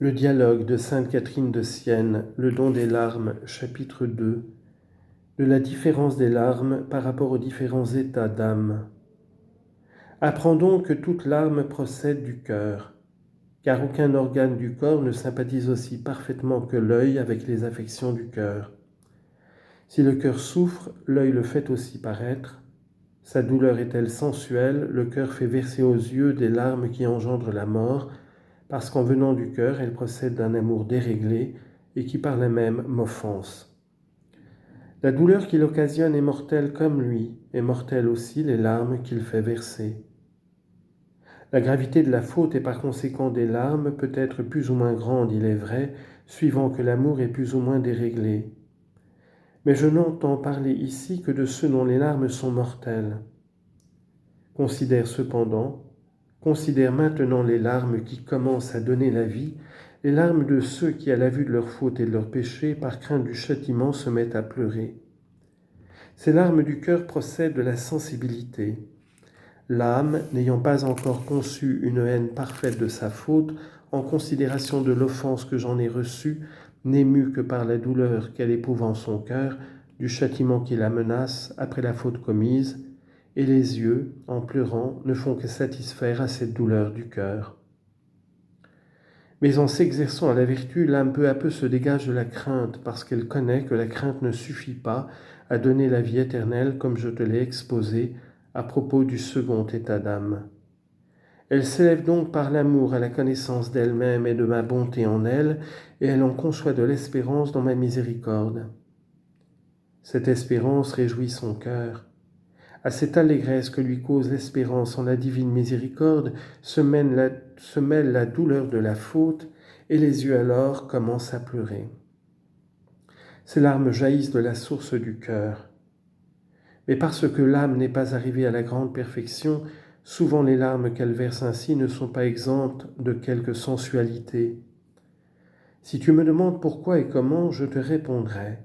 Le dialogue de sainte Catherine de Sienne, le don des larmes, chapitre 2, de la différence des larmes par rapport aux différents états d'âme. Apprends donc que toute larme procède du cœur, car aucun organe du corps ne sympathise aussi parfaitement que l'œil avec les affections du cœur. Si le cœur souffre, l'œil le fait aussi paraître. Sa douleur est-elle sensuelle, le cœur fait verser aux yeux des larmes qui engendrent la mort, parce qu'en venant du cœur, elle procède d'un amour déréglé et qui par là même m'offense. La douleur qu'il occasionne est mortelle comme lui, et mortelle aussi les larmes qu'il fait verser. La gravité de la faute et par conséquent des larmes peut être plus ou moins grande, il est vrai, suivant que l'amour est plus ou moins déréglé. Mais je n'entends parler ici que de ceux dont les larmes sont mortelles. Considère maintenant les larmes qui commencent à donner la vie, les larmes de ceux qui, à la vue de leur faute et de leur péché, par crainte du châtiment, se mettent à pleurer. Ces larmes du cœur procèdent de la sensibilité. L'âme, n'ayant pas encore conçu une haine parfaite de sa faute, en considération de l'offense que j'en ai reçue, n'émue que par la douleur qu'elle éprouve en son cœur, du châtiment qui la menace après la faute commise, et les yeux, en pleurant, ne font que satisfaire à cette douleur du cœur. Mais en s'exerçant à la vertu, l'âme peu à peu se dégage de la crainte, parce qu'elle connaît que la crainte ne suffit pas à donner la vie éternelle, comme je te l'ai exposé à propos du second état d'âme. Elle s'élève donc par l'amour à la connaissance d'elle-même et de ma bonté en elle, et elle en conçoit de l'espérance dans ma miséricorde. Cette espérance réjouit son cœur. À cette allégresse que lui cause l'espérance en la divine miséricorde se mêle la douleur de la faute, et les yeux alors commencent à pleurer. Ces larmes jaillissent de la source du cœur. Mais parce que l'âme n'est pas arrivée à la grande perfection, souvent les larmes qu'elle verse ainsi ne sont pas exemptes de quelque sensualité. Si tu me demandes pourquoi et comment, je te répondrai,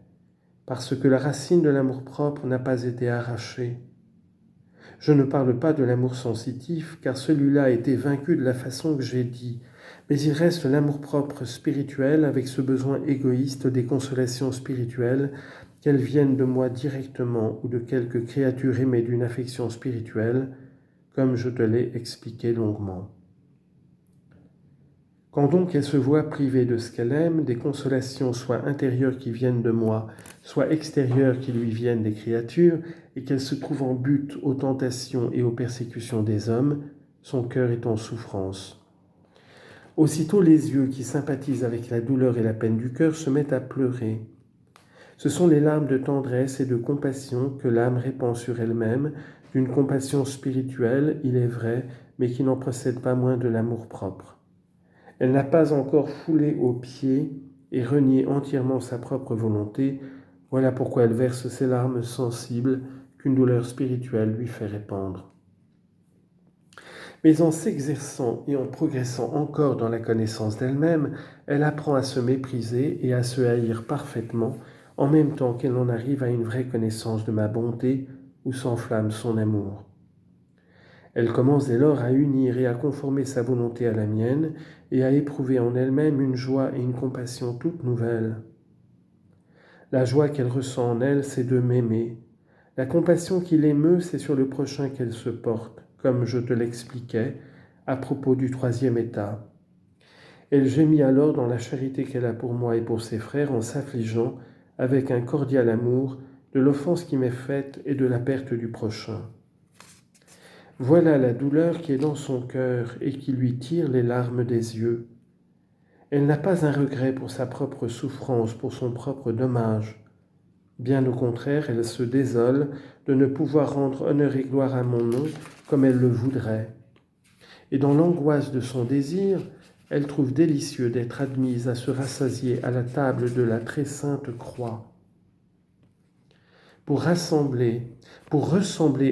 parce que la racine de l'amour-propre n'a pas été arrachée. Je ne parle pas de l'amour sensitif, car celui-là a été vaincu de la façon que j'ai dit, mais il reste l'amour-propre spirituel avec ce besoin égoïste des consolations spirituelles, qu'elles viennent de moi directement ou de quelque créature aimée d'une affection spirituelle, comme je te l'ai expliqué longuement. Quand donc elle se voit privée de ce qu'elle aime, des consolations soit intérieures qui viennent de moi, soit extérieures qui lui viennent des créatures, et qu'elle se trouve en butte aux tentations et aux persécutions des hommes, son cœur est en souffrance. Aussitôt les yeux qui sympathisent avec la douleur et la peine du cœur se mettent à pleurer. Ce sont les larmes de tendresse et de compassion que l'âme répand sur elle-même, d'une compassion spirituelle, il est vrai, mais qui n'en procède pas moins de l'amour-propre. Elle n'a pas encore foulé aux pieds et renié entièrement sa propre volonté. Voilà pourquoi elle verse ces larmes sensibles qu'une douleur spirituelle lui fait répandre. Mais en s'exerçant et en progressant encore dans la connaissance d'elle-même, elle apprend à se mépriser et à se haïr parfaitement, en même temps qu'elle en arrive à une vraie connaissance de ma bonté où s'enflamme son amour. Elle commence dès lors à unir et à conformer sa volonté à la mienne et à éprouver en elle-même une joie et une compassion toutes nouvelles. La joie qu'elle ressent en elle, c'est de m'aimer. La compassion qui l'émeut, c'est sur le prochain qu'elle se porte, comme je te l'expliquais à propos du troisième état. Elle gémit alors dans la charité qu'elle a pour moi et pour ses frères en s'affligeant, avec un cordial amour, de l'offense qui m'est faite et de la perte du prochain. Voilà la douleur qui est dans son cœur et qui lui tire les larmes des yeux. Elle n'a pas un regret pour sa propre souffrance, pour son propre dommage. Bien au contraire, elle se désole de ne pouvoir rendre honneur et gloire à mon nom comme elle le voudrait. Et dans l'angoisse de son désir, elle trouve délicieux d'être admise à se rassasier à la table de la très sainte croix. Pour ressembler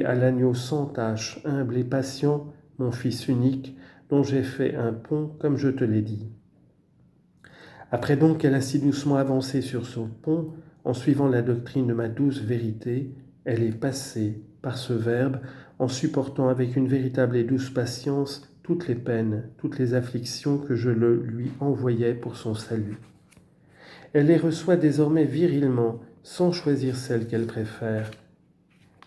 à l'agneau sans tache, humble et patient, mon Fils unique, dont j'ai fait un pont comme je te l'ai dit. Après donc qu'elle a si doucement avancé sur son pont, en suivant la doctrine de ma douce vérité, elle est passée par ce Verbe, en supportant avec une véritable et douce patience toutes les peines, toutes les afflictions que je lui envoyais pour son salut. Elle les reçoit désormais virilement, sans choisir celle qu'elle préfère.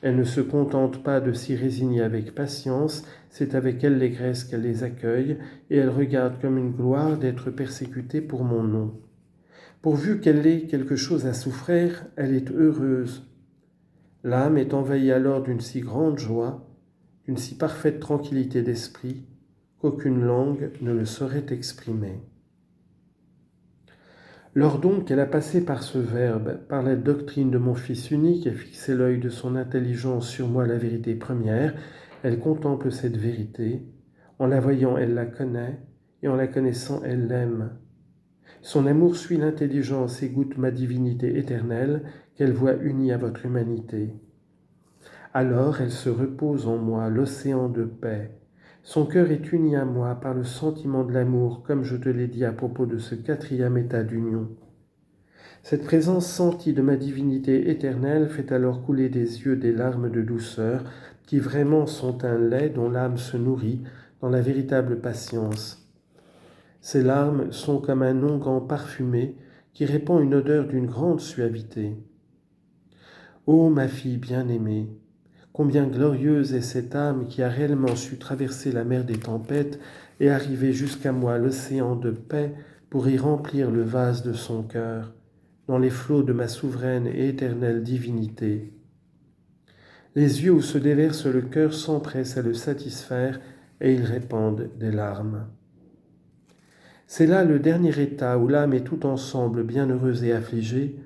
Elle ne se contente pas de s'y résigner avec patience, c'est avec allégresse qu'elle les accueille, et elle regarde comme une gloire d'être persécutée pour mon nom. Pourvu qu'elle ait quelque chose à souffrir, elle est heureuse. L'âme est envahie alors d'une si grande joie, d'une si parfaite tranquillité d'esprit, qu'aucune langue ne le saurait exprimer. Lors donc qu'elle a passé par ce Verbe, par la doctrine de mon Fils unique et fixé l'œil de son intelligence sur moi la vérité première, elle contemple cette vérité. En la voyant, elle la connaît, et en la connaissant, elle l'aime. Son amour suit l'intelligence et goûte ma divinité éternelle, qu'elle voit unie à votre humanité. Alors elle se repose en moi, l'océan de paix. Son cœur est uni à moi par le sentiment de l'amour, comme je te l'ai dit à propos de ce 4e état d'union. Cette présence sentie de ma divinité éternelle fait alors couler des yeux des larmes de douceur, qui vraiment sont un lait dont l'âme se nourrit dans la véritable patience. Ces larmes sont comme un onguent parfumé qui répand une odeur d'une grande suavité. Ô ma fille bien-aimée, combien glorieuse est cette âme qui a réellement su traverser la mer des tempêtes et arriver jusqu'à moi l'océan de paix pour y remplir le vase de son cœur, dans les flots de ma souveraine et éternelle divinité. Les yeux où se déverse le cœur s'empressent à le satisfaire et ils répandent des larmes. C'est là le dernier état où l'âme est tout ensemble bienheureuse et affligée,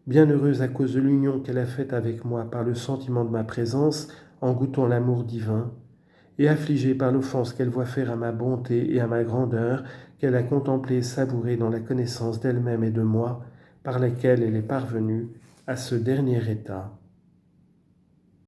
bienheureuse à cause de l'union qu'elle a faite avec moi par le sentiment de ma présence en goûtant l'amour divin, et affligée par l'offense qu'elle voit faire à ma bonté et à ma grandeur, qu'elle a contemplée et savourée dans la connaissance d'elle-même et de moi, par laquelle elle est parvenue à ce dernier état.